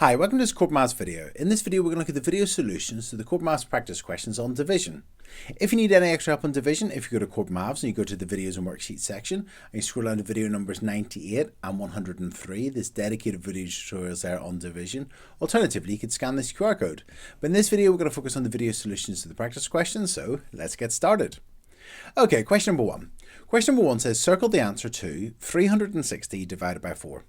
Hi, welcome to this Corbettmaths video. In this video, we're going to look at the video solutions to the Corbettmaths practice questions on division. If you need any extra help on division, if you go to Corbettmaths and you go to the videos and worksheets section, and you scroll down to video numbers 98 and 103, there's dedicated video tutorials there on division. Alternatively, you could scan this QR code. But in this video, we're going to focus on the video solutions to the practice questions, so let's get started. Okay, question number one. Question number one says, circle the answer to 360 divided by 4.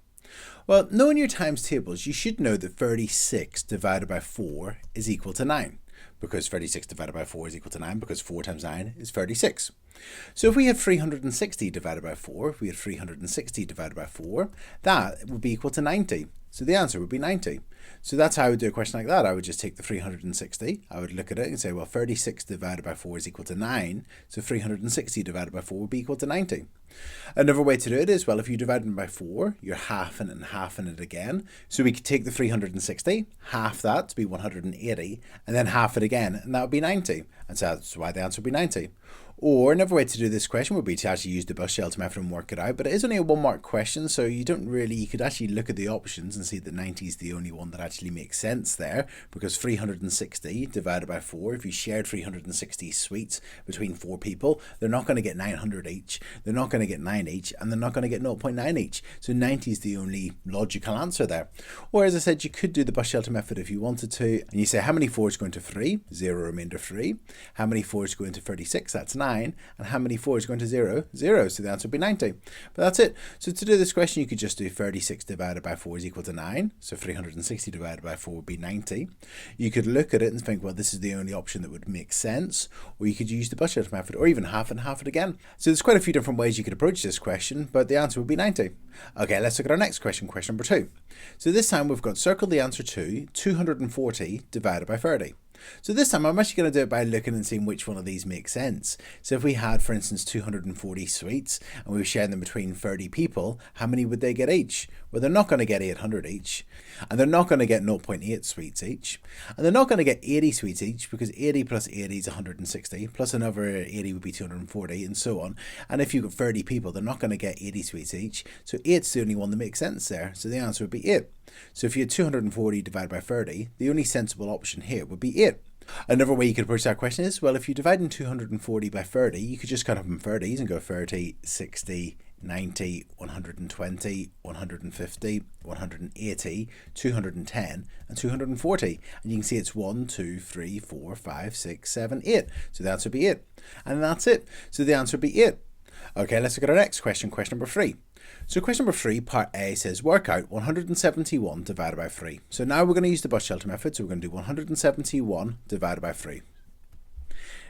Well, knowing your times tables, you should know that 36 divided by 4 is equal to 9. Because 36 divided by 4 is equal to 9, because 4 times 9 is 36. So if we had 360 divided by 4, if we had 360 divided by 4, that would be equal to 90. So the answer would be 90. So that's how I would do a question like that. I would just take the 360, I would look at it and say, well, 36 divided by 4 is equal to 9, so 360 divided by 4 would be equal to 90. Another way to do it is, well, if you divide them by 4, you're halving it and halving it again. So we could take the 360, half that to be 180, and then half it again, and that would be 90. And so that's why the answer would be 90. Or another way to do this question would be to actually use the bus shelter method and work it out, but it is only a 1 mark question, so you could actually look at the options and see that 90 is the only one that actually makes sense there, because 360 divided by 4, if you shared 360 sweets between 4 people, they're not going to get 900 each, they're not going to get 9 each, and they're not going to get 0.9 each, so 90 is the only logical answer there. Or as I said, you could do the bus shelter method if you wanted to, and you say how many 4s go into 3, 0 remainder 3, how many 4s go into 36, that's 9, and how many 4s go into 0? 0, so the answer would be 90. But that's it. So to do this question, you could just do 36 divided by 4 is equal to 9, so 360 divided by 4 would be 90. You could look at it and think, well, this is the only option that would make sense, or you could use the bus shelter method, or even half and half it again. So there's quite a few different ways you could approach this question, but the answer would be 90. Okay, let's look at our next question, question number 2. So this time we've got circle the answer to 240 divided by 30. So this time I'm actually going to do it by looking and seeing which one of these makes sense. So if we had, for instance, 240 sweets and we were sharing them between 30 people, how many would they get each? Well, they're not going to get 800 each, and they're not going to get 0.8 sweets each, and they're not going to get 80 sweets each, because 80 plus 80 is 160, plus another 80 would be 240, and so on. And if you've got 30 people, they're not going to get 80 sweets each, so 8's the only one that makes sense there, so the answer would be 8. So if you had 240 divided by 30, the only sensible option here would be 8. Another way you could approach that question is, well, if you divide in 240 by 30, you could just cut up in 30s and go 30, 60, 90, 120, 150, 180, 210, and 240. And you can see it's 1, 2, 3, 4, 5, 6, 7, 8. So the answer would be 8. And that's it. So the answer would be 8. Okay, let's look at our next question, question number 3. So question number 3, part A, says work out 171 divided by 3. So now we're going to use the bus shelter method, so we're going to do 171 divided by 3.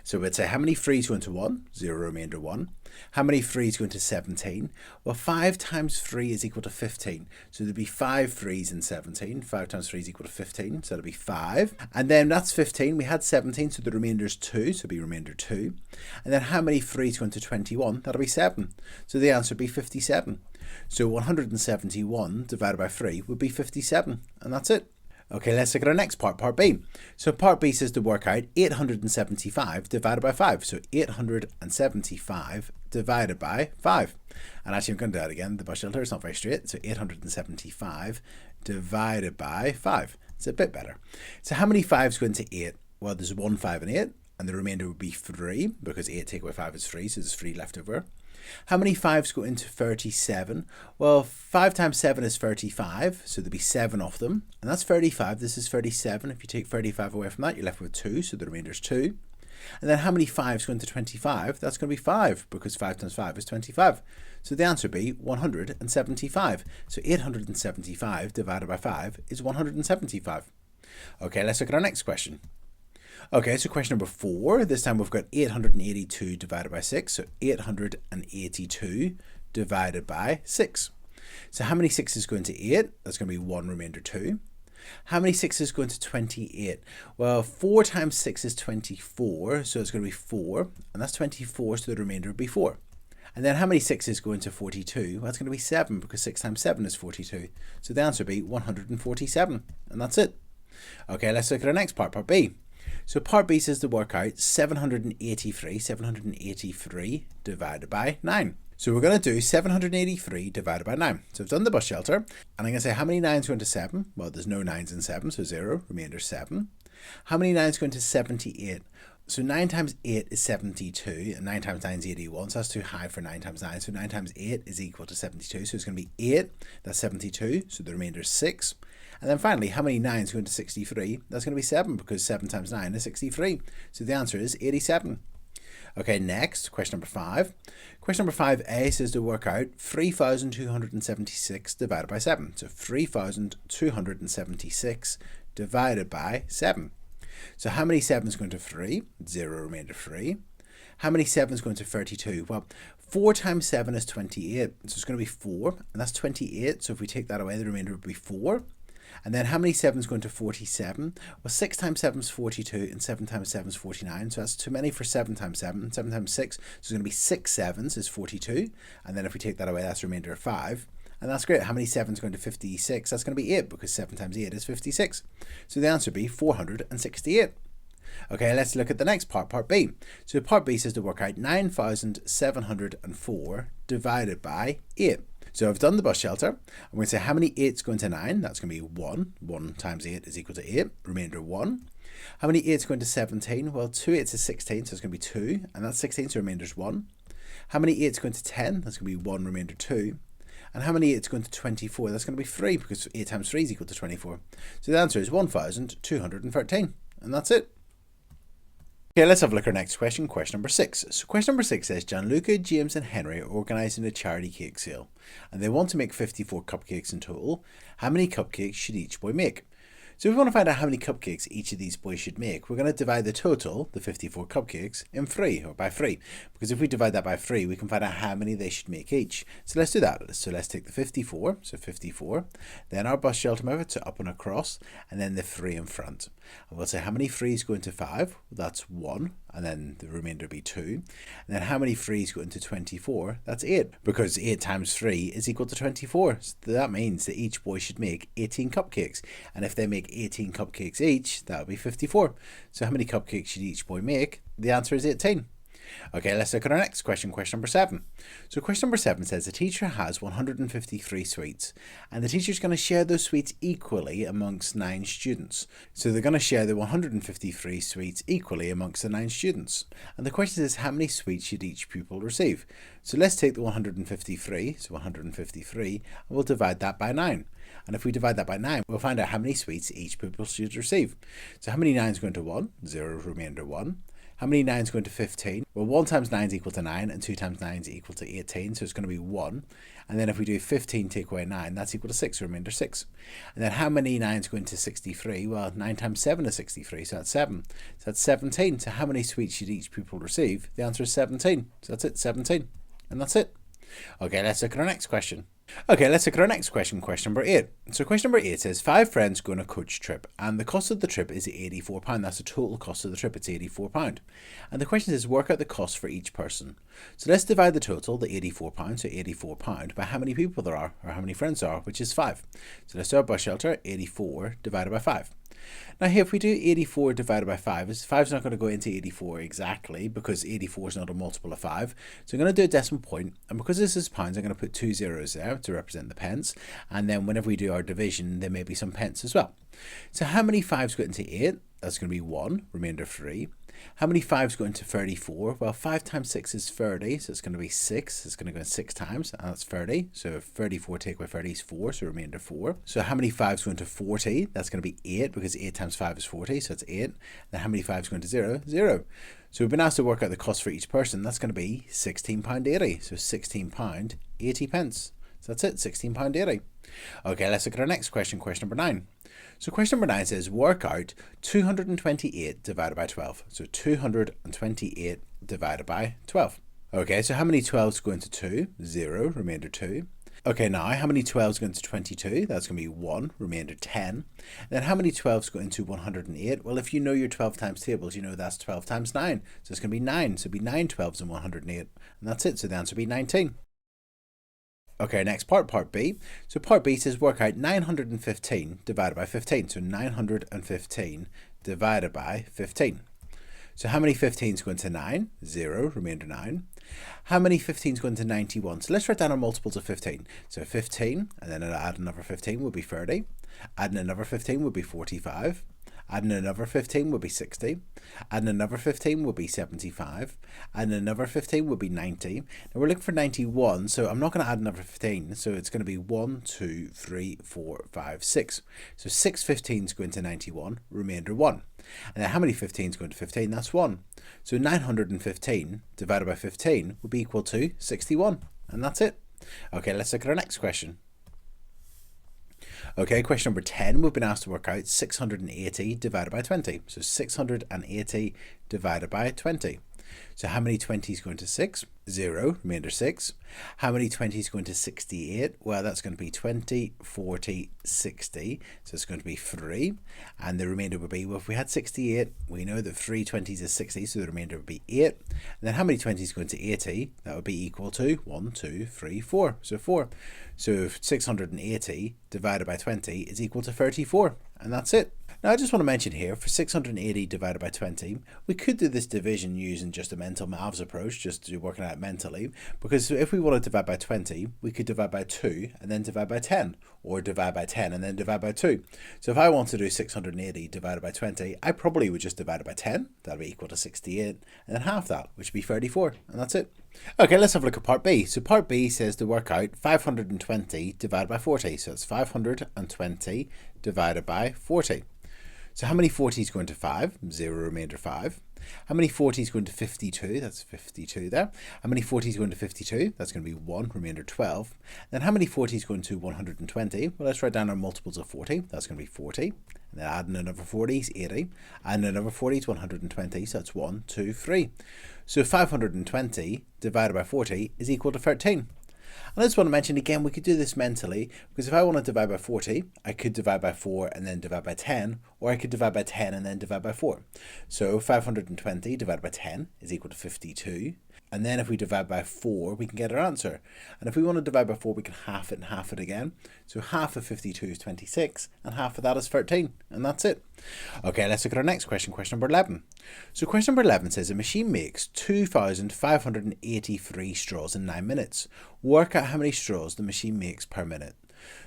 So we'd say how many 3's go into 1? 0 remainder 1. How many 3's go into 17? Well, 5 times 3 is equal to 15. So there'd be 5 3's in 17. 5 times 3 is equal to 15, so that'll be 5. And then that's 15. We had 17, so the remainder is 2, so it'll be remainder 2. And then how many 3's go into 21? That'll be 7. So the answer would be 57. So 171 divided by 3 would be 57, and that's it. Okay, let's look at our next part, part B. So part B says to work out 875 divided by 5. So 875 divided by 5. And actually I'm going to do that again. The bus shelter is not very straight. So 875 divided by 5. It's a bit better. So how many 5's go into 8? Well, there's 1 5 and 8. And the remainder would be 3, because 8 take away 5 is 3, so there's 3 left over. How many 5's go into 37? Well, 5 times 7 is 35, so there'll be 7 of them. And that's 35, this is 37. If you take 35 away from that, you're left with 2, so the remainder is 2. And then how many 5's go into 25? That's going to be 5, because 5 times 5 is 25. So the answer would be 175. So 875 divided by 5 is 175. Okay, let's look at our next question. Okay, so question number 4, this time we've got 882 divided by 6, so 882 divided by 6. So how many 6's go into 8? That's going to be 1 remainder 2. How many 6's go into 28? Well, 4 times 6 is 24, so it's going to be 4, and that's 24, so the remainder would be 4. And then how many 6's go into 42? Well, that's going to be 7, because 6 times 7 is 42. So the answer would be 147, and that's it. Okay, let's look at our next part, part B. So part B says to work out 783 divided by 9. So we're going to do 783 divided by 9. So I've done the bus shelter, and I'm going to say how many 9s go into 7? Well, there's no 9s in 7, so 0, remainder 7. How many 9s go into 78? So 9 times 8 is 72, and 9 times 9 is 81, so that's too high for 9 times 9. So 9 times 8 is equal to 72, so it's going to be 8, that's 72, so the remainder is 6. And then finally, how many 9s go into 63? That's going to be 7, because 7 times 9 is 63. So the answer is 87. Okay, next, question number 5. Question number 5a says to work out 3,276 divided by 7. So 3,276 divided by 7. So how many 7s go into 3? 0, remainder 3. How many 7s go into 32? Well, 4 times 7 is 28, so it's going to be 4, and that's 28, so if we take that away, the remainder would be 4. And then how many 7s go into 47? Well, 6 times 7 is 42, and 7 times 7 is 49, so that's too many for 7 times 7. 7 times 6, so it's going to be 6 7s is 42, and then if we take that away, that's a remainder of 5. And that's great. How many 7s go into 56? That's going to be 8, because 7 times 8 is 56. So the answer would be 468. Okay, let's look at the next part, part B. So part B says to work out 9,704 divided by 8. So I've done the bus shelter. I'm going to say how many 8s go into 9? That's going to be 1. 1 times 8 is equal to 8. Remainder 1. How many 8s go into 17? Well, 2 8s is 16, so it's going to be 2. And that's 16, so remainder is 1. How many 8s go into 10? That's going to be 1, remainder 2. And how many 8s go into 24? That's going to be 3, because 8 times 3 is equal to 24. So the answer is 1,213. And that's it. Okay, let's have a look at our next question, question number 6. So question number 6 says, Gianluca, James and Henry are organising a charity cake sale, and they want to make 54 cupcakes in total. How many cupcakes should each boy make? So if we want to find out how many cupcakes each of these boys should make, we're going to divide the total, the 54 cupcakes, in 3, or by 3. Because if we divide that by 3, we can find out how many they should make each. So let's do that. So let's take the 54, so 54, then our bus shelter method, so up and across, and then the 3 in front. And we'll say how many 3s go into 5? Well, that's 1, and then the remainder be 2. And then how many 3s go into 24? That's 8, because 8 times 3 is equal to 24. So that means that each boy should make 18 cupcakes. And if they make 18 cupcakes each, that would be 54. So how many cupcakes should each boy make? The answer is 18. Okay, let's look at our next question, question number 7. So question number 7 says the teacher has 153 sweets, and the teacher's going to share those sweets equally amongst 9 students. So they're going to share the 153 sweets equally amongst the 9 students. And the question is, how many sweets should each pupil receive? So let's take the 153, so 153, and we'll divide that by 9. And if we divide that by 9, we'll find out how many sweets each pupil should receive. So how many 9s go into 1? 0, remainder 1. How many 9s go into 15? Well, 1 times 9 is equal to 9, and 2 times 9 is equal to 18, so it's going to be 1. And then if we do 15 take away 9, that's equal to 6, remainder 6. And then how many 9s go into 63? Well, 9 times 7 is 63, so that's 7. So that's 17. So how many sweets should each pupil receive? The answer is 17. So that's it, 17. And that's it. Okay, let's look at our next question. Okay, let's look at our next question, question number 8. So question number 8 says 5 friends go on a coach trip, and the cost of the trip is £84. That's the total cost of the trip, it's £84. And the question says work out the cost for each person. So let's divide the total, the £84, so £84, by how many people there are, or how many friends there are, which is 5. So let's do our bus shelter, 84 divided by 5. Now here, if we do 84 divided by 5, 5 is not going to go into 84 exactly, because 84 is not a multiple of 5. So I'm going to do a decimal point, and because this is pounds, I'm going to put 2 zeros there to represent the pence, and then whenever we do our division, there may be some pence as well. So how many 5s go into 8? That's going to be 1, remainder 3. How many 5s go into 34? Well, 5 times 6 is 30, so it's going to be 6. It's going to go in 6 times, and that's 30. So 34 take away 30 is 4, so remainder 4. So how many 5s go into 40? That's going to be 8, because 8 times 5 is 40, so it's 8. Then how many 5s go into 0? 0. So we've been asked to work out the cost for each person. That's going to be £16.80. So £16.80 pence. So that's it, £16.80. Okay, let's look at our next question, question number 9. So question number 9 says work out 228 divided by 12. So 228 divided by 12. Okay, so how many 12s go into 2? 0, remainder 2. Okay, now how many 12s go into 22? That's going to be 1, remainder 10. Then how many 12s go into 108? Well, if you know your 12 times tables, you know that's 12 times 9. So it's going to be 9. So it'll be 9 12s in 108. And that's it. So the answer will be 19. Okay, next part, part B. So part B says work out 915 divided by 15. So 915 divided by 15. So how many 15s go into 9? 0, remainder 9. How many 15s go into 91? So let's write down our multiples of 15. So 15, and then add another 15 would be 30. Adding another 15 would be 45. Adding another 15 would be 60. Adding another 15 would be 75. Adding another 15 would be 90. Now we're looking for 91, so I'm not going to add another 15. So it's going to be 1, 2, 3, 4, 5, 6. So 6 15s go into 91, remainder 1. And then how many 15s go into 15? That's 1. So 915 divided by 15 would be equal to 61. And that's it. Okay, let's look at our next question. Okay, question number 10, we've been asked to work out 680 divided by 20. So 680 divided by 20. So how many 20s go into 6? 0, remainder 6. How many 20s go into 68? Well, that's going to be 20, 40, 60. So it's going to be 3. And the remainder would be, well, if we had 68, we know that 3 20s is 60, so the remainder would be 8. And then how many 20s go into 80? That would be equal to 1, 2, 3, 4. So 4. So 680 divided by 20 is equal to 34. And that's it. Now I just want to mention here, for 680 divided by 20, we could do this division using just a mental maths approach, just to working out mentally, because if we want to divide by 20, we could divide by 2 and then divide by 10, or divide by 10 and then divide by 2. So if I want to do 680 divided by 20, I probably would just divide it by 10, that would be equal to 68, and then half that, which would be 34, and that's it. Okay, let's have a look at part B. So part B says to work out 520 divided by 40, so it's 520 divided by 40. So how many 40s go into 5? 0, remainder 5. How many 40s go into 52? That's 52 there. How many 40s go into 52? That's going to be 1, remainder 12. Then how many 40s go into 120? Well, let's write down our multiples of 40. That's going to be 40. And then adding another 40 is 80. Adding another 40 is 120, so that's 1, 2, 3. So 520 divided by 40 is equal to 13. And I just want to mention again, we could do this mentally, because if I want to divide by 40, I could divide by 4 and then divide by 10, or I could divide by 10 and then divide by 4. So 520 divided by 10 is equal to 52. And then if we divide by 4, we can get our answer. And if we want to divide by 4, we can half it and half it again. So half of 52 is 26, and half of that is 13. And that's it. Okay, let's look at our next question, question number 11. So question number 11 says a machine makes 2,583 straws in 9 minutes. Work out how many straws the machine makes per minute.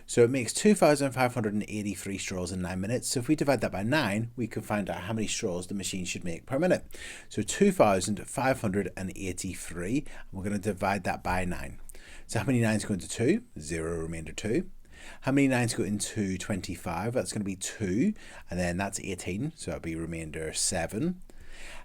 So it makes 2,583 straws in 9 minutes. So if we divide that by 9, we can find out how many straws the machine should make per minute. So 2,583, we're going to divide that by 9. So how many 9s go into 2? 0, remainder 2. How many 9s go into 25? That's going to be 2, and then that's 18, so that'll be remainder 7.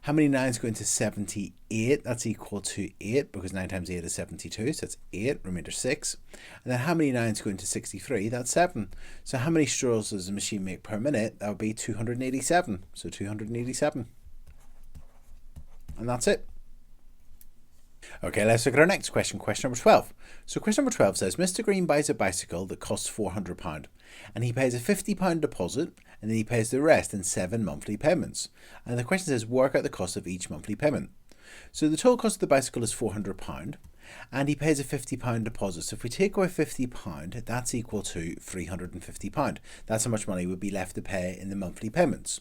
How many 9s go into 78? That's equal to 8, because 9 times 8 is 72, so that's 8, remainder 6. And then how many 9s go into 63? That's 7. So how many straws does the machine make per minute? That would be 287, so 287. And that's it. Okay, let's look at our next question, question number 12. So question number 12 says, Mr. Green buys a bicycle that costs £400 and he pays a £50 deposit and then he pays the rest in 7 monthly payments. And the question says, work out the cost of each monthly payment. So the total cost of the bicycle is £400 and he pays a £50 deposit. So if we take away £50, that's equal to £350. That's how much money would be left to pay in the monthly payments.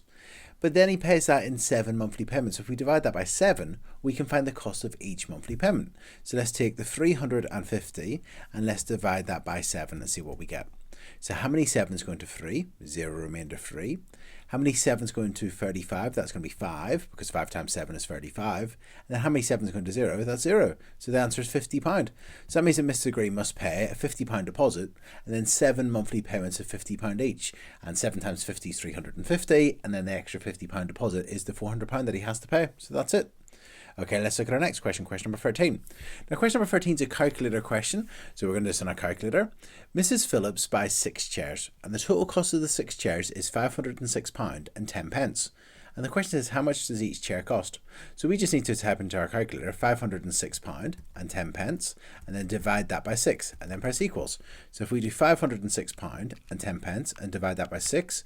But then he pays that in 7 monthly payments. So if we divide that by 7, we can find the cost of each monthly payment. So let's take the 350 and let's divide that by 7 and see what we get. So how many 7s go into 3? 0, remainder 3. How many 7s go into 35? That's going to be 5, because 5 times 7 is 35. And then how many 7s go into 0? That's 0. So the answer is £50. So that means that Mr. Green must pay a £50 deposit and then 7 monthly payments of £50 each. And 7 times 50 is 350, and then the extra £50 deposit is the £400 that he has to pay. So that's it. Okay, let's look at our next question, question number 13. Now, question number 13 is a calculator question, so we're going to do this on our calculator. Mrs. Phillips buys 6 chairs, and the total cost of the 6 chairs is £506 and 10 pence. And the question is, how much does each chair cost? So we just need to type into our calculator £506 and 10 pence, and then divide that by 6, and then press equals. So if we do £506 and 10 pence and divide that by 6,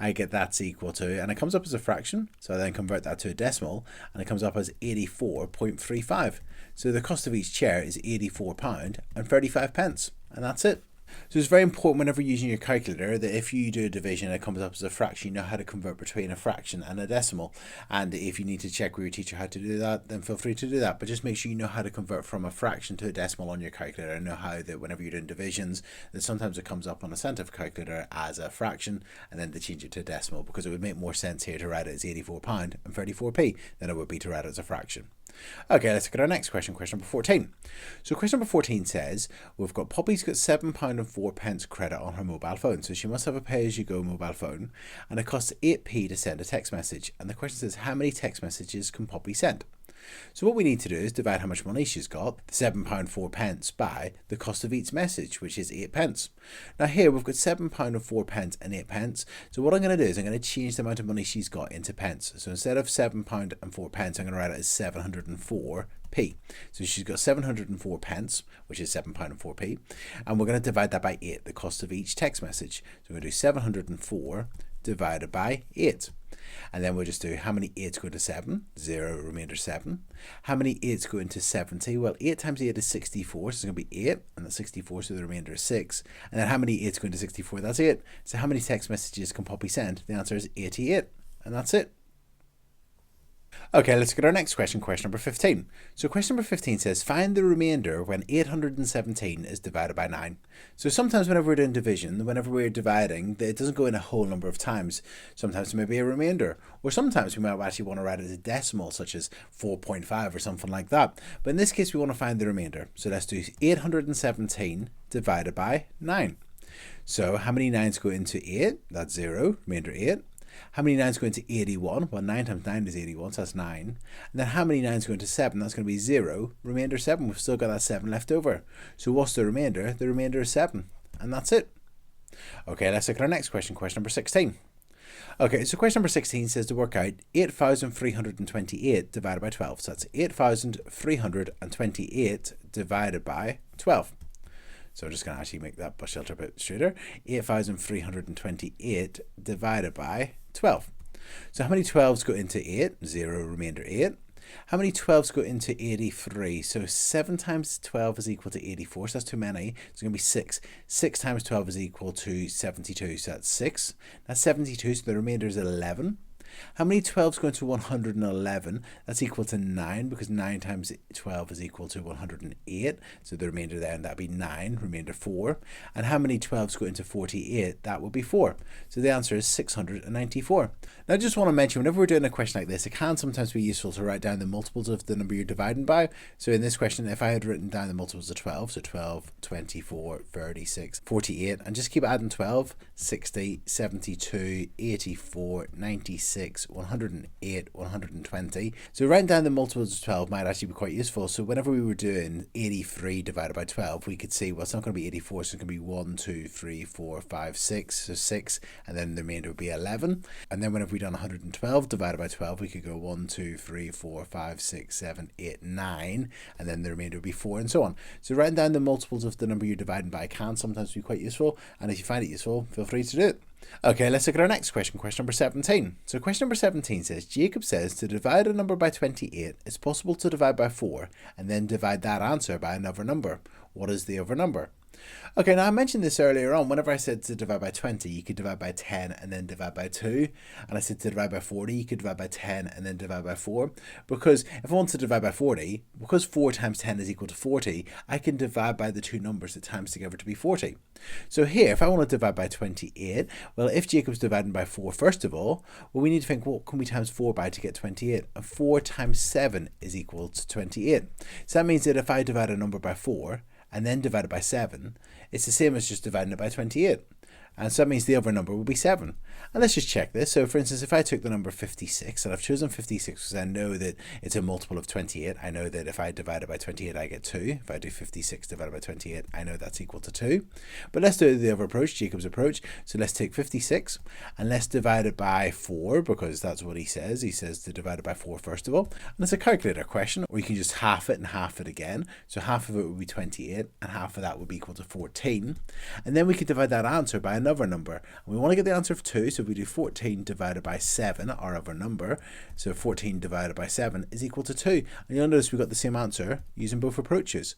I get that's equal to, and it comes up as a fraction, so I then convert that to a decimal, and it comes up as 84.35. So the cost of each chair is £84 and 35 pence, and that's it. So it's very important whenever you're using your calculator that if you do a division and it comes up as a fraction, you know how to convert between a fraction and a decimal. And if you need to check with your teacher how to do that, then feel free to do that. But just make sure you know how to convert from a fraction to a decimal on your calculator, and know how that whenever you're doing divisions, that sometimes it comes up on a scientific calculator as a fraction, and then they change it to a decimal, because it would make more sense here to write it as £84 and 34p than it would be to write it as a fraction. Okay, let's look at our next question, question number 14. So question number 14 says, we've got Poppy's got £7 and 4 pence credit on her mobile phone. So she must have a pay-as-you-go mobile phone, and it costs 8p to send a text message. And the question says, how many text messages can Poppy send? So what we need to do is divide how much money she's got, £7 4 pence, by the cost of each message, which is 8 pence. Now here we've got £7 and 4 pence and 8 pence. So what I'm going to do is I'm going to change the amount of money she's got into pence. So instead of £7 and 4 pence, I'm going to write it as 704p. So she's got 704 pence, which is £7 and 4p, and we're going to divide that by 8, the cost of each text message. So we're going to do 704 divided by 8. And then we'll just do how many 8s go into 7? 0, remainder 7. How many 8s go into 70? Well, 8 times 8 is 64, so it's going to be 8, and that's 64, so the remainder is 6. And then how many 8s go into 64? That's 8. So how many text messages can Poppy send? The answer is 88, and that's it. Okay, let's get our next question, question number 15. So question number 15 says, find the remainder when 817 is divided by 9. So sometimes whenever we're doing division, whenever we're dividing, it doesn't go in a whole number of times. Sometimes it may be a remainder, or sometimes we might actually want to write it as a decimal, such as 4.5 or something like that. But in this case, we want to find the remainder. So let's do 817 divided by 9. So how many 9s go into 8? That's 0, remainder 8. How many 9s go into 81? Well, 9 times 9 is 81, so that's 9. And then how many 9s go into 7? That's going to be 0. Remainder 7. We've still got that 7 left over. So what's the remainder? The remainder is 7. And that's it. Okay, let's look at our next question, question number 16. Okay, so question number 16 says to work out 8,328 divided by 12. So that's 8,328 divided by 12. So I'm just going to actually make that bus shelter a bit straighter. 8,328 divided by 12. So how many 12s go into 8? 0, remainder 8. How many 12s go into 83? So 7 times 12 is equal to 84, so that's too many. It's going to be 6. 6 times 12 is equal to 72, so that's 6. That's 72, so the remainder is 11. How many 12s go into 111? That's equal to 9, because 9 times 12 is equal to 108. So the remainder then, that'd be 9, remainder 4. And how many 12s go into 48? That would be 4. So the answer is 694. Now I just want to mention, whenever we're doing a question like this, it can sometimes be useful to write down the multiples of the number you're dividing by. So in this question, if I had written down the multiples of 12, so 12, 24, 36, 48, and just keep adding 12, 60, 72, 84, 96, 108, 120. So writing down the multiples of 12 might actually be quite useful. So whenever we were doing 83 divided by 12, we could see, well, it's not going to be 84, so it's going to be 1, 2, 3, 4, 5, 6, so 6, and then the remainder would be 11. And then whenever we done 112 divided by 12, we could go 1, 2, 3, 4, 5, 6, 7, 8, 9, and then the remainder would be 4, and so on. So writing down the multiples of the number you're dividing by can sometimes be quite useful, and if you find it useful, feel free to do it. Okay, let's look at our next question, question number 17. So question number 17 says, Jacob says to divide a number by 28, it's possible to divide by 4 and then divide that answer by another number. What is the other number? Okay, now I mentioned this earlier on. Whenever I said to divide by 20, you could divide by 10 and then divide by 2. And I said to divide by 40, you could divide by 10 and then divide by 4. Because if I want to divide by 40, because 4 times 10 is equal to 40, I can divide by the two numbers that times together to be 40. So here, if I want to divide by 28, well, if Jacob's dividing by 4, first of all, well, we need to think, what can we times 4 by to get 28? And 4 times 7 is equal to 28. So that means that if I divide a number by 4, and then divide it by 7, it's the same as just dividing it by 28. And so that means the other number will be 7. And let's just check this. So for instance, if I took the number 56, and I've chosen 56 because I know that it's a multiple of 28, I know that if I divide it by 28, I get 2. If I do 56 divided by 28, I know that's equal to 2. But let's do the other approach, Jacob's approach. So let's take 56, and let's divide it by 4, because that's what he says. He says to divide it by 4 first of all. And it's a calculator question, or you can just half it and half it again. So half of it would be 28, and half of that would be equal to 14. And then we could divide that answer by another number. And we want to get the answer of 2, 2. So if we do 14 divided by 7, our other number, so 14 divided by 7 is equal to 2. And you'll notice we got the same answer using both approaches.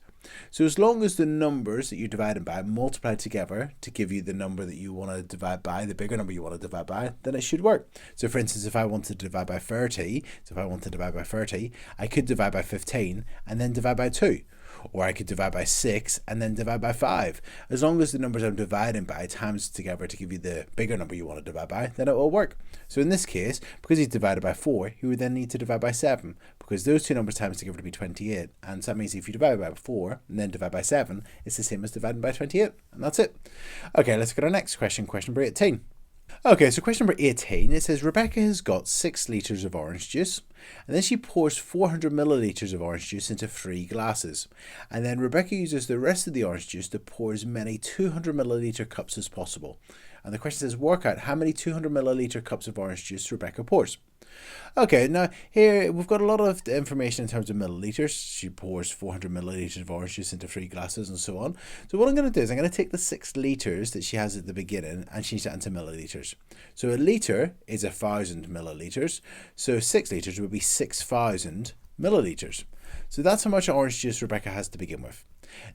So as long as the numbers that you're dividing by multiply together to give you the number that you want to divide by, the bigger number you want to divide by, then it should work. So for instance, if I wanted to divide by 30, I could divide by 15 and then divide by 2. Or I could divide by 6 and then divide by 5. As long as the numbers I'm dividing by times together to give you the bigger number you want to divide by, then it will work. So in this case, because he's divided by 4, he would then need to divide by 7, because those two numbers times together to be 28. And so that means if you divide by 4 and then divide by 7, it's the same as dividing by 28. And that's it. Okay, let's go to our next question, question number 18. Okay, so question number 18, it says Rebecca has got 6 litres of orange juice, and then she pours 400 millilitres of orange juice into 3 glasses. And then Rebecca uses the rest of the orange juice to pour as many 200 millilitre cups as possible. And the question says, work out how many 200 millilitre cups of orange juice Rebecca pours. Okay, now here we've got a lot of information in terms of millilitres. She pours 400 millilitres of orange juice into 3 glasses and so on. So what I'm going to do is I'm going to take the 6 litres that she has at the beginning and change that into millilitres. So a litre is 1,000 millilitres. So 6 litres would be 6,000 millilitres. So that's how much orange juice Rebecca has to begin with.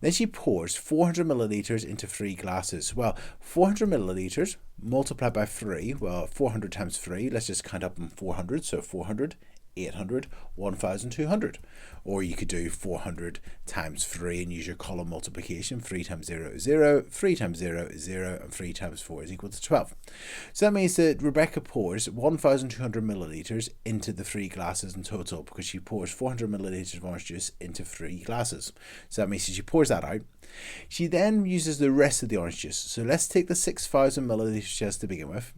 Then she pours 400 millilitres into 3 glasses. Well, 400 millilitres multiplied by 3, well, 400 times 3, let's just count up in 400, so 400, 800, 1,200. Or you could do 400 times 3 and use your column multiplication. 3 times 0 is 0, 3 times 0 is 0, and 3 times 4 is equal to 12. So that means that Rebecca pours 1,200 millilitres into the 3 glasses in total, because she pours 400 millilitres of orange juice into 3 glasses. So that means that she pours that out. She then uses the rest of the orange juice. So let's take the 6,000 millilitres she has to begin with.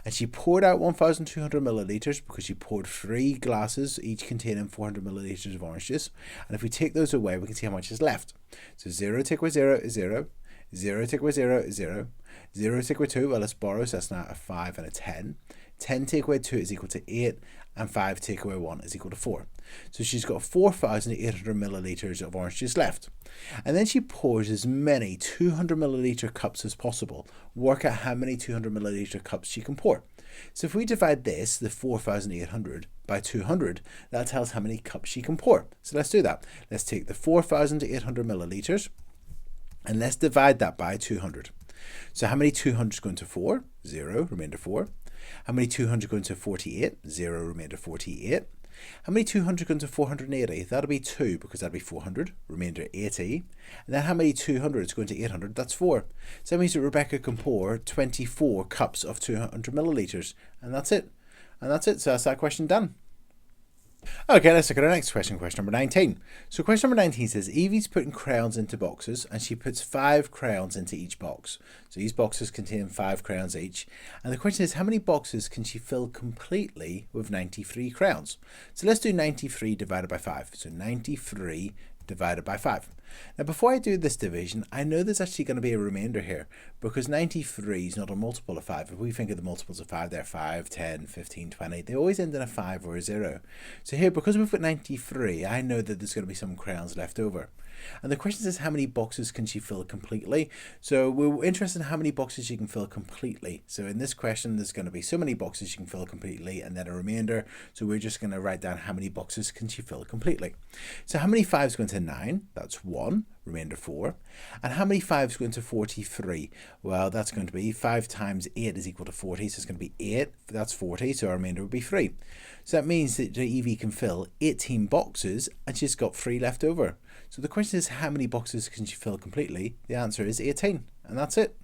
And she poured out 1,200 millilitres because she poured 3 glasses, each containing 400 millilitres of orange juice. And if we take those away, we can see how much is left. So 0 take away 0 is 0. 0 take away 0 is 0. 0 take away 2, well, let's borrow, so that's now a 5 and a 10. 10 take away 2 is equal to 8. And 5 take away 1 is equal to 4. So she's got 4,800 millilitres of orange juice left. And then she pours as many 200 millilitre cups as possible. Work out how many 200 millilitre cups she can pour. So if we divide this, the 4,800, by 200, that tells how many cups she can pour. So let's do that. Let's take the 4,800 millilitres and let's divide that by 200. So how many 200 is going to 4? 0, remainder 4. How many 200 going to 48? 0, remainder 48. How many 200 going to 480? That'll be 2, because that'll be 400, remainder 80. And then how many 200 is going to 800? That's 4. So that means that Rebecca can pour 24 cups of 200 millilitres. And that's it. And that's it. So that's that question done. Okay, let's look at our next question, question number 19. So question number 19 says, Evie's putting crayons into boxes and she puts 5 crayons into each box. So these boxes contain 5 crayons each. And the question is, how many boxes can she fill completely with 93 crayons? So let's do 93 divided by 5. So 93 divided by 5. Now before I do this division, I know there's actually going to be a remainder here, because 93 is not a multiple of 5. If we think of the multiples of 5, they're 5, 10, 15, 20. They always end in a 5 or a 0. So here, because we've got 93, I know that there's going to be some crayons left over. And the question is, how many boxes can she fill completely? So we're interested in how many boxes she can fill completely. So in this question, there's going to be so many boxes she can fill completely and then a remainder. So we're just going to write down how many boxes can she fill completely. So how many 5s go into 9? That's 1, remainder 4. And how many 5s go into 43? Well, that's going to be 5 times 8 is equal to 40. So it's going to be 8. That's 40. So our remainder would be 3. So that means that Evie can fill 18 boxes and she's got 3 left over. So the question is, how many boxes can she fill completely? The answer is 18, and that's it.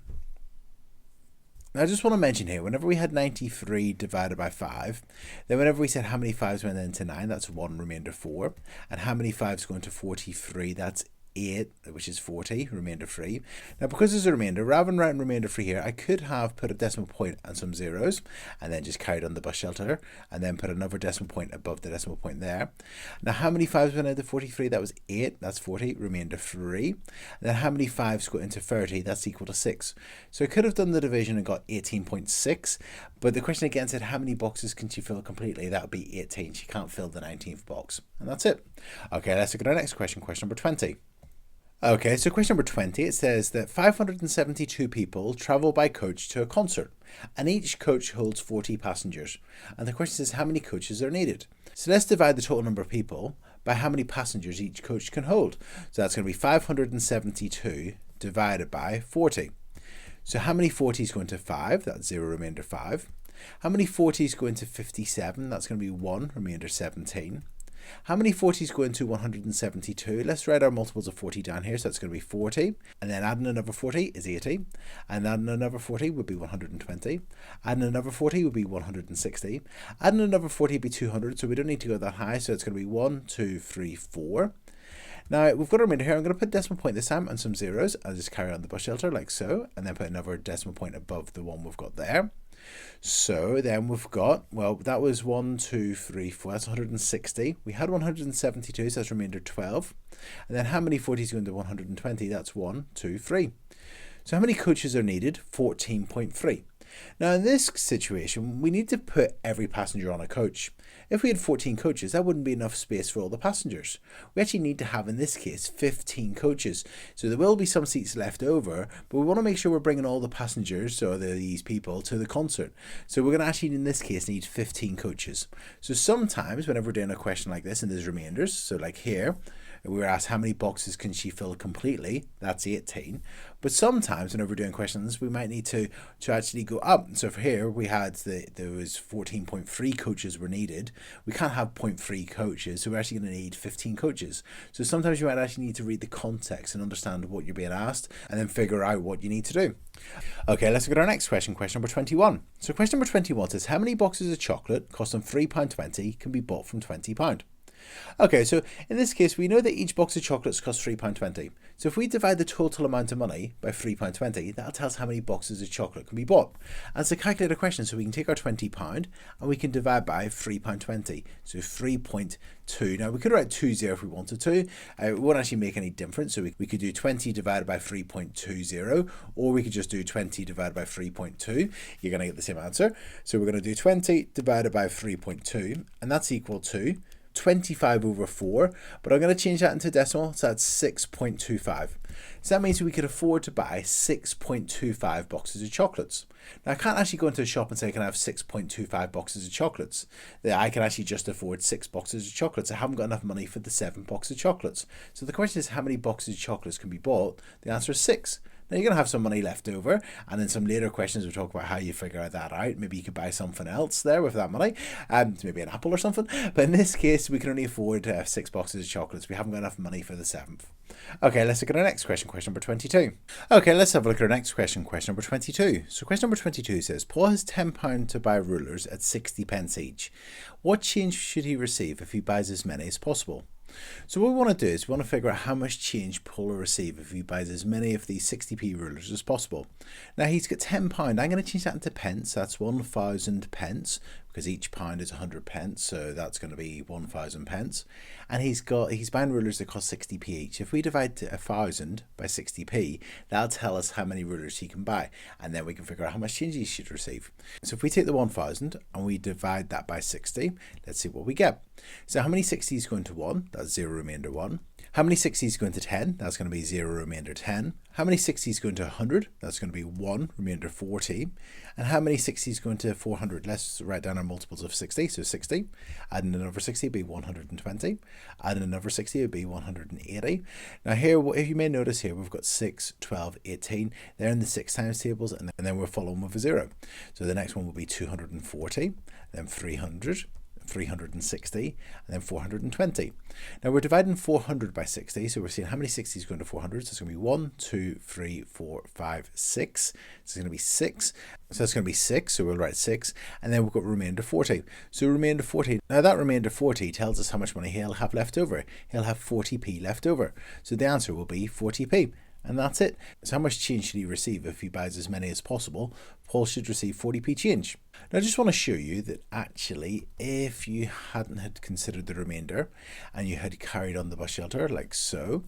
Now I just want to mention here, whenever we had 93 divided by 5, then whenever we said how many 5s went into 9, that's 1, remainder 4. And how many 5s go into 43, that's 8, which is 40, remainder 3. Now because there's a remainder, rather than writing remainder 3 here, I could have put a decimal point and some zeros, and then just carried on the bus shelter, and then put another decimal point above the decimal point there. Now how many 5s went into 43? That was 8, that's 40, remainder 3. And then how many 5s go into 30? That's equal to 6. So I could have done the division and got 18.6, but the question again said, how many boxes can she fill completely? That would be 18. She can't fill the 19th box. And that's it. Okay, let's look at our next question, question number 20. Okay, so question number 20, it says that 572 people travel by coach to a concert, and each coach holds 40 passengers. And the question says how many coaches are needed. So let's divide the total number of people by how many passengers each coach can hold. So that's going to be 572 divided by 40. So how many 40s go into 5? That's 0, remainder 5. How many 40s go into 57? That's going to be 1, remainder 17. How many 40s go into 172? Let's write our multiples of 40 down here. So that's going to be 40. And then adding another 40 is 80. And adding another 40 would be 120. Adding another 40 would be 160. Adding another 40 would be 200. So we don't need to go that high. So it's going to be 1, 2, 3, 4. Now, we've got a remainder here. I'm going to put decimal point this time and some zeros. I'll just carry on the bus shelter like so. And then put another decimal point above the one we've got there. So then we've got, well, that was 1, 2, 3, 4, that's 160. We had 172, so that's remainder 12. And then how many 40s go into 120? That's 1, 2, 3. So how many coaches are needed? 14.3. Now in this situation, we need to put every passenger on a coach. If we had 14 coaches, that wouldn't be enough space for all the passengers. We actually need to have, in this case, 15 coaches. So there will be some seats left over, but we want to make sure we're bringing all the passengers, so these people, to the concert. So we're going to actually, in this case, need 15 coaches. So sometimes, whenever we're doing a question like this and there's remainders, so like here, we were asked how many boxes can she fill completely, that's 18. But sometimes whenever we're doing questions, we might need to actually go up. So for here, we had there was 14.3 coaches were needed. We can't have 0.3 coaches, so we're actually going to need 15 coaches. So sometimes you might actually need to read the context and understand what you're being asked, and then figure out what you need to do. Okay, let's look at our next question, question number 21. So question number 21 says, how many boxes of chocolate costing £3.20 can be bought from £20? Okay, so in this case, we know that each box of chocolates costs £3.20. So if we divide the total amount of money by £3.20, that'll tell us how many boxes of chocolate can be bought. And it's a calculator question, so we can take our £20 and we can divide by £3.20. So 3.2. Now we could write 20 if we wanted to. It won't actually make any difference. So we could do 20 divided by 3.20, or we could just do 20 divided by 3.2. You're going to get the same answer. So we're going to do 20 divided by 3.2, and that's equal to 25 over 4, but I'm going to change that into decimal, so that's 6.25. So that means we could afford to buy 6.25 boxes of chocolates. Now I can't actually go into a shop and say, can I have 6.25 boxes of chocolates? I can actually just afford 6 boxes of chocolates. I haven't got enough money for the 7 boxes of chocolates. So the question is, how many boxes of chocolates can be bought? The answer is 6. Now you're going to have some money left over, and in some later questions we'll talk about how you figure that out. Maybe you could buy something else there with that money, maybe an apple or something. But in this case, we can only afford 6 boxes of chocolates. We haven't got enough money for the 7th. Okay, let's look at our next question, question number 22. Okay, let's have a look at our next question, question number 22. So question number 22 says, Paul has £10 to buy rulers at 60 pence each. What change should he receive if he buys as many as possible? So what we want to do is we want to figure out how much change Paul will receive if he buys as many of these 60p rulers as possible. Now he's got £10. I'm going to change that into pence. That's 1,000 pence, because each pound is 100 pence, so that's going to be 1,000 pence. And he's buying rulers that cost 60p each. If we divide 1,000 by 60p, that'll tell us how many rulers he can buy, and then we can figure out how much change he should receive. So if we take the 1,000 and we divide that by 60, let's see what we get. So how many 60s go into 1? That's 0, remainder 1. How many 60s go into 10? That's going to be 0, remainder 10. How many 60s go into 100? That's going to be 1, remainder 40. And how many 60s go into 400? Let's write down our multiples of 60. So 60, adding another 60 would be 120. Adding another 60 would be 180. Now here, if you may notice here, we've got 6, 12, 18. They're in the 6 times tables, and then we're following with a 0. So the next one will be 240, then 300. 360, and then 420. Now we're dividing 400 by 60, so we're seeing how many 60s go into 400. So it's going to be 1, 2, 3, 4, 5, 6. So it's going to be 6. So that's going to be 6, so we'll write 6. And then we've got remainder 40. So remainder 40. Now that remainder 40 tells us how much money he'll have left over. He'll have 40p left over. So the answer will be 40p. And that's it. So how much change should he receive if he buys as many as possible? Paul should receive 40p change. Now I just want to show you that actually if you hadn't had considered the remainder and you had carried on the bus shelter like so,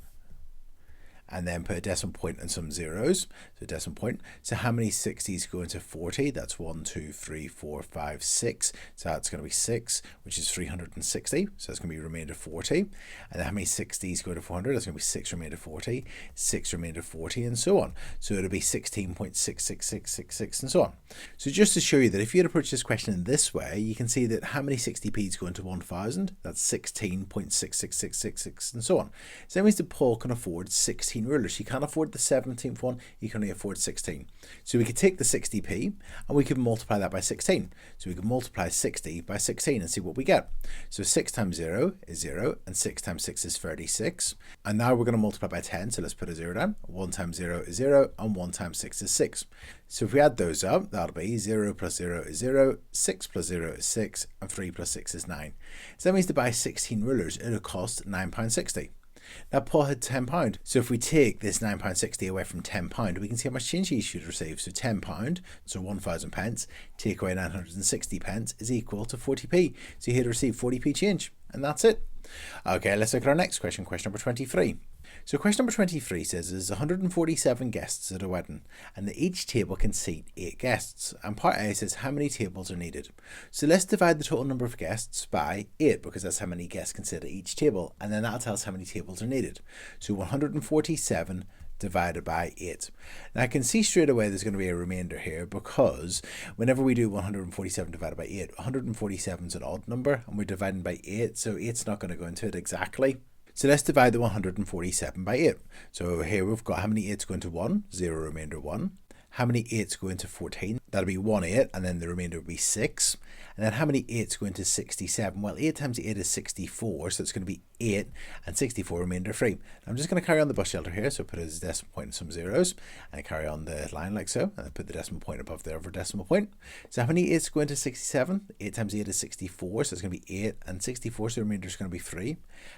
and then put a decimal point and some zeros, so decimal point. So how many 60s go into 40? That's 1, 2, 3, 4, 5, 6. So that's going to be 6, which is 360. So that's going to be remainder 40. And then how many 60s go to 400? That's going to be 6 remainder 40, 6 remainder 40, and so on. So it'll be 16.66666 and so on. So just to show you that if you had approached this question in this way, you can see that how many 60p's go into 1000? That's 16.66666 and so on. So that means that Paul can afford 16 rulers. He can't afford the 17th one, he can only afford 16. So we could take the 60p and we could multiply that by 16. So we could multiply 60 by 16 and see what we get. So 6 times 0 is 0, and 6 times 6 is 36. And now we're going to multiply by 10, so let's put a 0 down. 1 times 0 is 0, and 1 times 6 is 6. So if we add those up, that'll be 0 plus 0 is 0, 6 plus 0 is 6, and 3 plus 6 is 9. So that means to buy 16 rulers, it'll cost £9.60. Now Paul had £10, so if we take this £9.60 away from £10, we can see how much change he should receive. So £10, so 1,000 pence, take away 960 pence is equal to 40p. So he'd receive 40p change, and that's it. Okay, let's look at our next question, question number 23. So question number 23 says there's 147 guests at a wedding, and that each table can seat 8 guests. And part A says how many tables are needed. So let's divide the total number of guests by 8, because that's how many guests can sit at each table, and then that'll tell us how many tables are needed. So 147 divided by 8. Now I can see straight away there's going to be a remainder here, because whenever we do 147 divided by 8, 147 is an odd number and we're dividing by 8, so 8's not going to go into it exactly. So let's divide the 147 by 8. So here we've got how many 8's go into 1, 0 remainder 1. How many 8's go into 14? That'll be 1 8, and then the remainder will be 6. And then how many 8's go into 67? Well, 8 times 8 is 64, so it's going to be 8, and 64 remainder 3. I'm just going to carry on the bus shelter here, so put a decimal point and some zeros, and carry on the line like so, and then put the decimal point above there for decimal point. So how many 8's go into 67? 8 times 8 is 64, so it's going to be 8, and 64, so the remainder is going to be 3.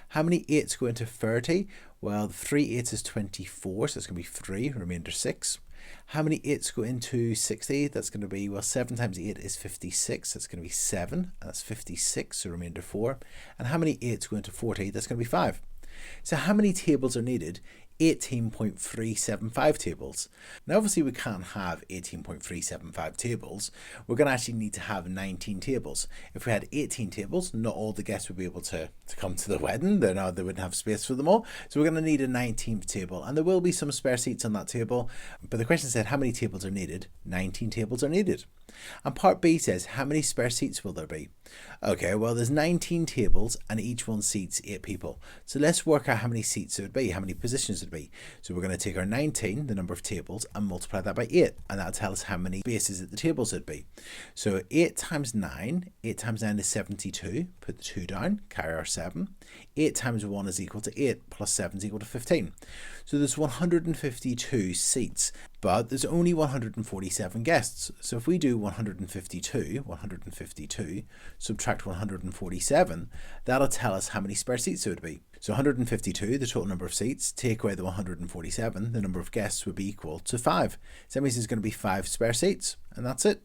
How many 8's go into 30? Well, 3 8's is 24, so it's going to be 3, remainder 6. How many 8's go into 60? That's going to be, well, 7 times 8 is 56. That's going to be 7, and that's 56, so remainder 4. And how many 8's go into 40? That's going to be 5. So how many tables are needed? 18.375 tables. Now obviously we can't have 18.375 tables. We're going to actually need to have 19 tables. If we had 18 tables, not all the guests would be able to come to the wedding. They wouldn't have space for them all. So we're going to need a 19th table, and there will be some spare seats on that table. But the question said how many tables are needed? 19 tables are needed. And part B says how many spare seats will there be? Okay, well there's 19 tables and each one seats 8 people. So let's work out how many seats it would be, how many positions it would be. So we're going to take our 19, the number of tables, and multiply that by 8, and that'll tell us how many spaces at the tables it'd be. So 8 times 9 is 72, put the 2 down, carry our 7. 8 times 1 is equal to 8, plus 7 is equal to 15. So there's 152 seats, but there's only 147 guests. So if we do 152, subtract 147, that'll tell us how many spare seats it would be. So 152, the total number of seats, take away the 147, the number of guests would be equal to 5. So that means there's going to be 5 spare seats, and that's it.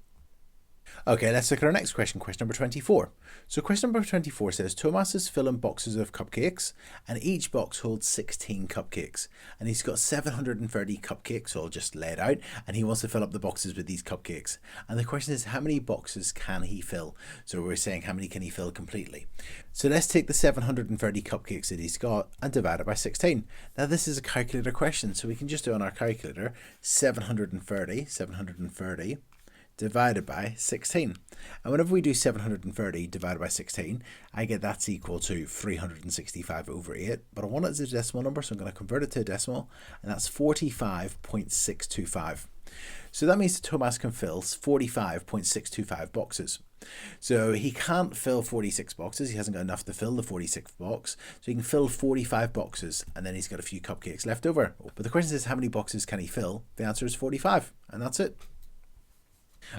Okay, let's look at our next question, question number 24. So question number 24 says Thomas is filling boxes of cupcakes, and each box holds 16 cupcakes, and he's got 730 cupcakes all just laid out, and he wants to fill up the boxes with these cupcakes. And the question is how many boxes can he fill? So we're saying how many can he fill completely? So let's take the 730 cupcakes that he's got and divide it by 16. Now this is a calculator question, so we can just do on our calculator 730 divided by 16. And whenever we do 730 divided by 16, I get that's equal to 365 over 8. But I want it as a decimal number, so I'm going to convert it to a decimal, and that's 45.625. So that means that Thomas can fill 45.625 boxes. So he can't fill 46 boxes. He hasn't got enough to fill the 46th box. So he can fill 45 boxes, and then he's got a few cupcakes left over. But the question is how many boxes can he fill? The answer is 45, and that's it.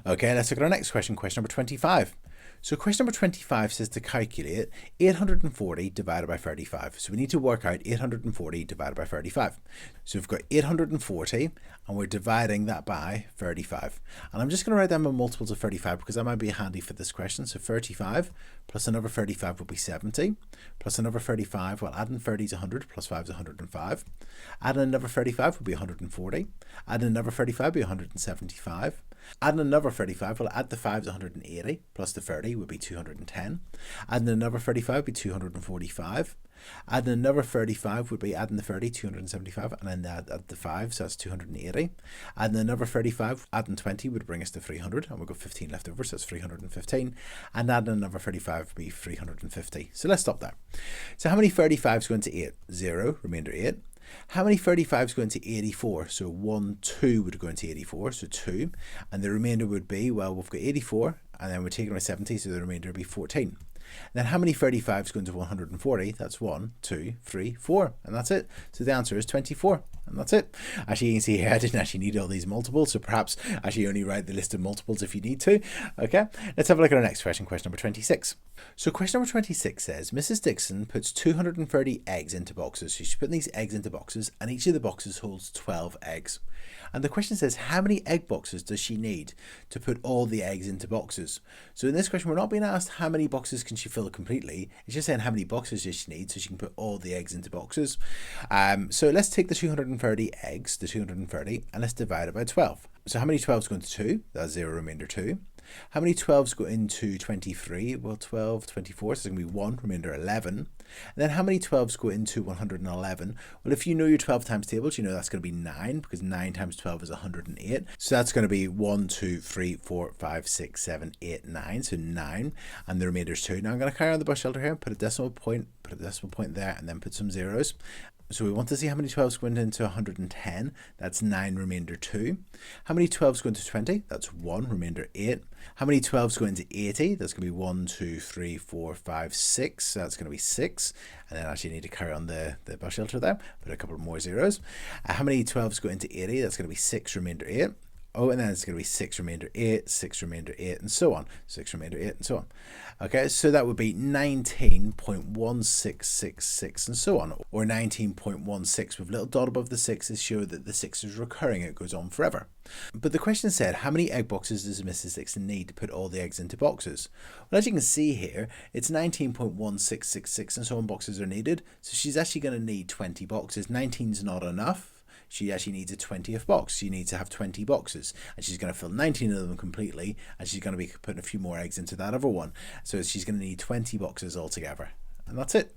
Okay, let's look at our next question, question number 25. So question number 25 says to calculate 840 divided by 35. So we need to work out 840 divided by 35. So we've got 840 and we're dividing that by 35. And I'm just going to write down my multiples of 35 because that might be handy for this question. So 35 plus another 35 will be 70, plus another 35, well, adding 30 is 100, plus 5 is 105. Adding another 35 will be 140. Adding another 35 will be 175. Adding another 35, well, add the 5 is 180, plus the 30 would be 210. Adding another 35 would be 245. Adding another 35 would be adding the 30, 275, and then add the 5, so that's 280. Adding another 35, adding 20 would bring us to 300, and we've got 15 left over, so that's 315. And adding another 35 would be 350. So let's stop there. So how many 35s go into 8? 0, remainder 8. How many 35s go into 84? So 1, 2 would go into 84, so 2. And the remainder would be, well, we've got 84, and then we're taking away 70, so the remainder would be 14. Then how many 35s go into 140? That's 1, 2, 3, 4, and that's it. So the answer is 24, and that's it. Actually, you can see here I didn't actually need all these multiples, so perhaps actually only write the list of multiples if you need to. Okay, let's have a look at our next question, question number 26. So question number 26 says, Mrs. Dixon puts 230 eggs into boxes. So she's putting these eggs into boxes, and each of the boxes holds 12 eggs. And the question says, how many egg boxes does she need to put all the eggs into boxes? So in this question, we're not being asked how many boxes can she fill completely. It's just saying how many boxes does she need so she can put all the eggs into boxes. So let's take the 230 eggs, the 230, and let's divide it by 12. So how many 12s go into 2? That's 0, remainder 2. How many 12s go into 23? Well, 12, 24, so it's going to be 1, remainder 11. And then how many 12s go into 111? Well, if you know your 12 times tables, you know that's going to be 9, because 9 times 12 is 108. So that's going to be 1, 2, 3, 4, 5, 6, 7, 8, 9. So 9, and the remainder is 2. Now I'm going to carry on the bus shelter here, put a decimal point there, and then put some zeros. So we want to see how many 12s go into 110. That's 9, remainder 2. How many 12s go into 20? That's 1, remainder 8. How many 12s go into 80? That's going to be 1, 2, 3, 4, 5, 6. So that's going to be 6. And then actually need to carry on the bus shelter there. Put a couple more zeros. How many 12s go into 80? That's going to be 6, remainder 8. Oh, and then it's going to be 6, remainder 8, 6, remainder 8, and so on. 6, remainder 8, and so on. Okay, so that would be 19.1666, and so on. Or 19.16 with a little dot above the 6 is show that the 6 is recurring. It goes on forever. But the question said, how many egg boxes does Mrs. Dixon need to put all the eggs into boxes? Well, as you can see here, it's 19.1666 and so on boxes are needed. So she's actually going to need 20 boxes. 19 is not enough. She actually needs a 20th box. She needs to have 20 boxes, and she's going to fill 19 of them completely, and she's going to be putting a few more eggs into that other one. So she's going to need 20 boxes altogether, and that's it.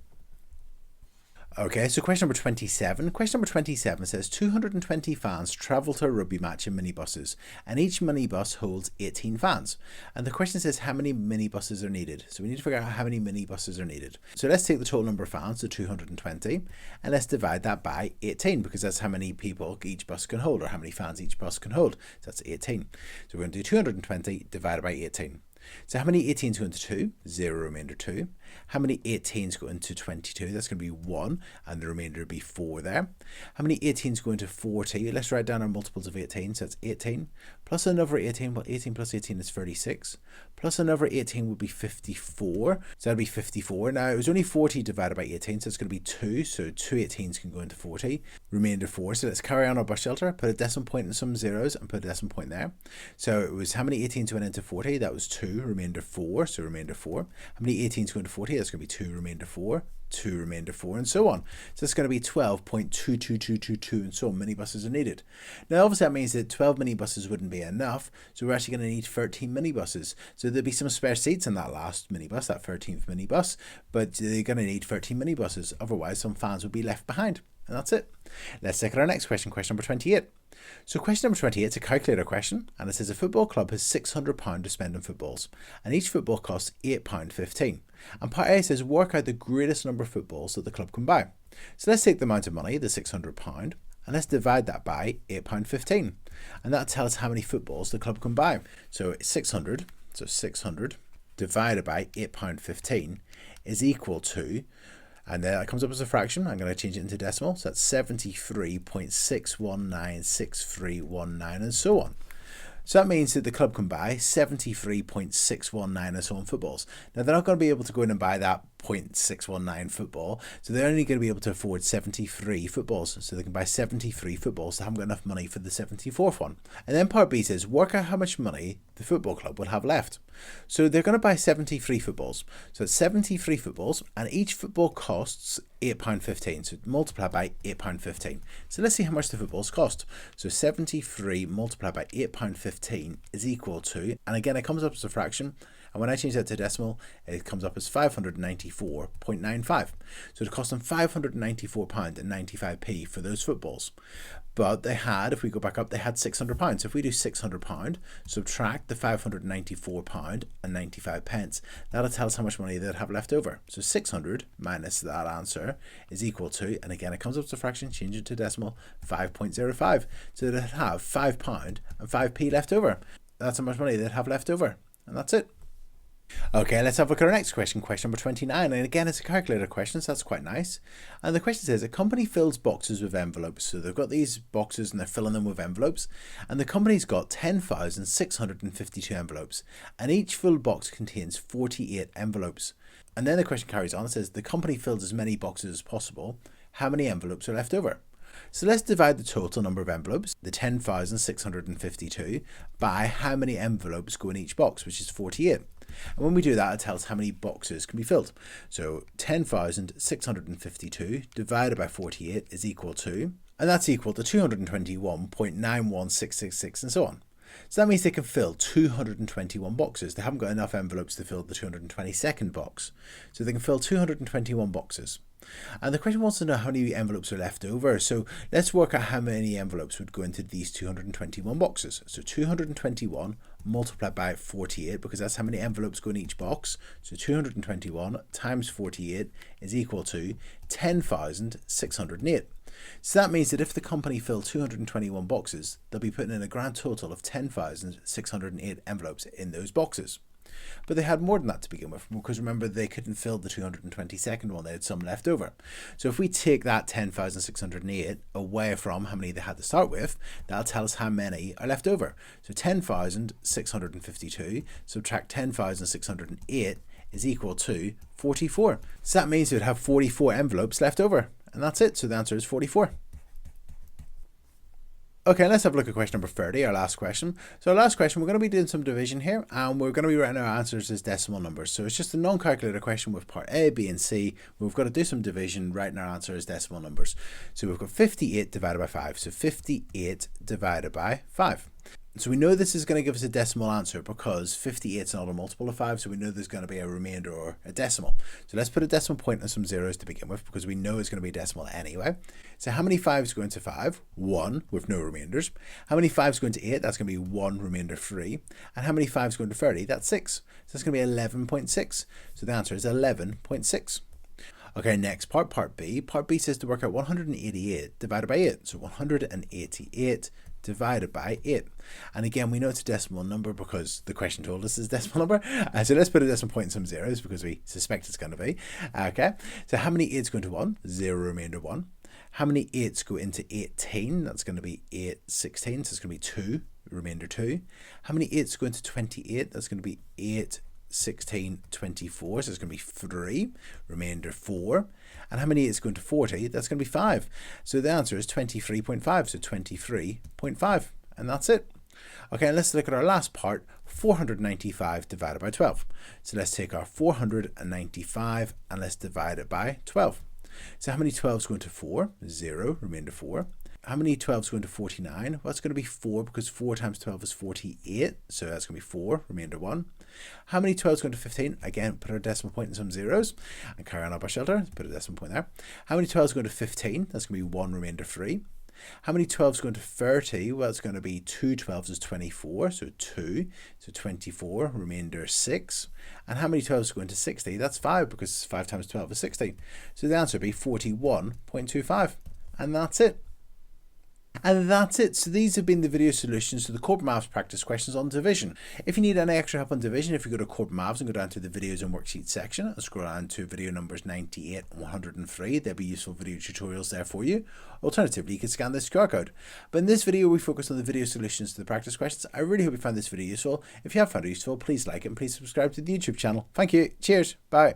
Okay, so question number 27. Question number 27 says 220 fans travel to a rugby match in minibuses, and each minibus holds 18 fans. And the question says how many minibuses are needed. So we need to figure out how many minibuses are needed. So let's take the total number of fans, so 220, and let's divide that by 18, because that's how many people each bus can hold, or how many fans each bus can hold. So that's 18. So we're going to do 220 divided by 18. So how many 18s go into 2? 0, remainder 2. How many 18s go into 22? That's going to be 1, and the remainder will be 4 there. How many 18s go into 40? Let's write down our multiples of 18. So that's 18, plus another 18. Well, 18 plus 18 is 36. Plus another 18 would be 54. So that'll be 54. Now, it was only 40 divided by 18, so it's going to be 2. So 2 18s can go into 40. Remainder 4. So let's carry on our bus shelter. Put a decimal point in some zeros and put a decimal point there. So it was how many 18s went into 40? That was 2, remainder 4. So remainder 4. How many 18s go into 40? That's going to be 2, remainder 4. 2, remainder 4, and so on. So it's going to be 12.22222, and so on minibuses are needed. Now obviously that means that 12 minibuses wouldn't be enough, so we're actually going to need 13 minibuses. So there'll be some spare seats in that last minibus, that 13th minibus, but they're going to need 13 minibuses, otherwise some fans would be left behind. And that's it. Let's take our next question, question number 28. So question number 28 is a calculator question, and it says a football club has £600 to spend on footballs, and each football costs £8.15. And part A says work out the greatest number of footballs that the club can buy. So let's take the amount of money, the £600, and let's divide that by £8.15. And that tells us how many footballs the club can buy. So 600, so 600 divided by £8.15 is equal to, and then that comes up as a fraction. I'm going to change it into decimal. So that's 73.6196319, and so on. So that means that the club can buy 73.619 its own footballs. Now they're not going to be able to go in and buy that 0.619 football, so they're only going to be able to afford 73 footballs. So they can buy 73 footballs. They haven't got enough money for the 74th one. And then part B says, work out how much money the football club will have left. So they're going to buy 73 footballs. So it's 73 footballs, and each football costs £8.15. So multiply by £8.15. So let's see how much the footballs cost. So 73 multiplied by £8.15 is equal to, and again it comes up as a fraction, and when I change that to decimal, it comes up as 594.95. So it cost them £594.95 for those footballs. But they had, if we go back up, they had £600. So if we do £600, subtract the £594.95, that'll tell us how much money they'd have left over. So 600 minus that answer is equal to, and again it comes up as a fraction, change it to decimal, 5.05. So they'd have £5 and 5p left over. That's how much money they'd have left over. And that's it. Okay, let's have a look at our next question, question number 29, and again it's a calculator question, so that's quite nice. And the question says, a company fills boxes with envelopes. So they've got these boxes and they're filling them with envelopes, and the company's got 10,652 envelopes, and each full box contains 48 envelopes. And then the question carries on, it says, the company fills as many boxes as possible. How many envelopes are left over? So let's divide the total number of envelopes, the 10,652, by how many envelopes go in each box, which is 48. And when we do that, it tells how many boxes can be filled. So 10,652 divided by 48 is equal to, and that's equal to 221.91666 and so on. So that means they can fill 221 boxes. They haven't got enough envelopes to fill the 222nd box. So they can fill 221 boxes. And the question wants to know how many envelopes are left over. So let's work out how many envelopes would go into these 221 boxes. So 221 multiplied by 48, because that's how many envelopes go in each box. So 221 times 48 is equal to 10,608. So that means that if the company filled 221 boxes, they'll be putting in a grand total of 10,608 envelopes in those boxes. But they had more than that to begin with, because remember, they couldn't fill the 222nd one, they had some left over. So if we take that 10,608 away from how many they had to start with, that'll tell us how many are left over. So 10,652 subtract 10,608 is equal to 44. So that means we'd have 44 envelopes left over, and that's it. So the answer is 44. Okay, let's have a look at question number 30, our last question. So our last question, we're going to be doing some division here, and we're going to be writing our answers as decimal numbers. So it's just a non-calculator question with part A, B, and C. We've got to do some division, writing our answer as decimal numbers. So we've got 58 divided by 5. So 58 divided by 5. So we know this is going to give us a decimal answer because 58 is not a multiple of 5, so we know there's going to be a remainder or a decimal. So let's put a decimal point and some zeros to begin with, because we know it's going to be a decimal anyway. So how many 5s go into 5? 1, with no remainders. How many 5s go into 8? That's going to be 1, remainder 3. And how many 5s go into 30? That's 6. So that's going to be 11.6. So the answer is 11.6. Okay, next part, part B. Part B says to work out 188 divided by 8. So 188 divided by 8. And again, we know it's a decimal number because the question told us it's a decimal number. So let's put a decimal point and some zeros because we suspect it's going to be. Okay, so how many 8s go into 1? 0, remainder 1. How many 8s go into 18? That's going to be 8 16, so it's going to be 2, remainder 2. How many 8s go into 28? That's going to be 8 16 24, so it's going to be 3, remainder 4. And how many is going to 40? That's going to be 5. So the answer is 23.5, so 23.5, and that's it. Okay, and let's look at our last part, 495 divided by 12. So let's take our 495 and let's divide it by 12. So how many 12s go into 4? 0, remainder 4. How many 12s go into 49? Well, it's going to be 4 because 4 times 12 is 48. So that's going to be 4, remainder 1. How many 12s go into 15? Again, put our decimal point in some zeros and carry on up our shelter. Put a decimal point there. How many 12s go into 15? That's going to be 1, remainder 3. How many 12s go into 30? Well, it's going to be 2 12s is 24. So 2. So 24, remainder 6. And how many 12s go into 60? That's 5 because 5 times 12 is 60. So the answer would be 41.25. And that's it. And that's it. So these have been the video solutions to the Corbettmaths Practice Questions on division. If you need any extra help on division, if you go to Corbettmaths and go down to the videos and worksheets section and scroll down to video numbers 98 and 103, there'll be useful video tutorials there for you. Alternatively, you can scan this QR code. But in this video, we focused on the video solutions to the practice questions. I really hope you found this video useful. If you have found it useful, please like it and please subscribe to the YouTube channel. Thank you. Cheers. Bye.